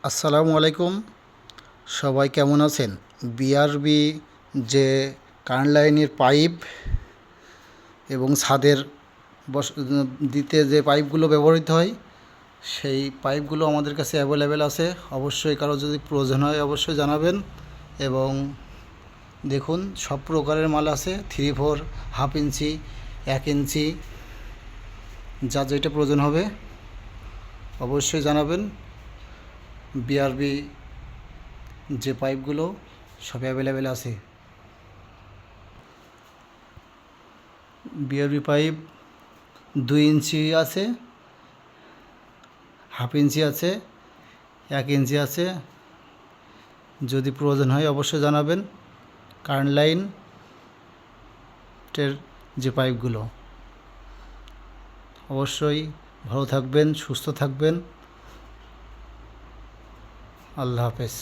আসসালামু আলাইকুম। সবাই কেমন আছেন? বিআরবি যে কারেন্ট লাইনের পাইপ এবং ছাদের দিতে যে পাইপগুলো ব্যবহৃত হয়, সেই পাইপগুলো আমাদের কাছে অ্যাভেলেবেল আছে। অবশ্যই কারো যদি প্রয়োজন হয় অবশ্যই জানাবেন। এবং দেখুন, সব প্রকারের মাল আছে, 3/4, হাফ ইঞ্চি, 1 ইঞ্চি, যা যেটা প্রয়োজন হবে অবশ্যই জানাবেন। বিআরবি যে পাইপগুলো সব অ্যাভেলেবেল আছে। বিআরবি পাইপ 2 ইঞ্চি আছে, হাফ ইঞ্চি আছে, 1 ইঞ্চি আছে। যদি প্রয়োজন হয় অবশ্যই জানাবেন। কারেন্ট লাইনের যে পাইপগুলো, অবশ্যই ভালো থাকবেন, সুস্থ থাকবেন। আল্লাহ হাফেজ।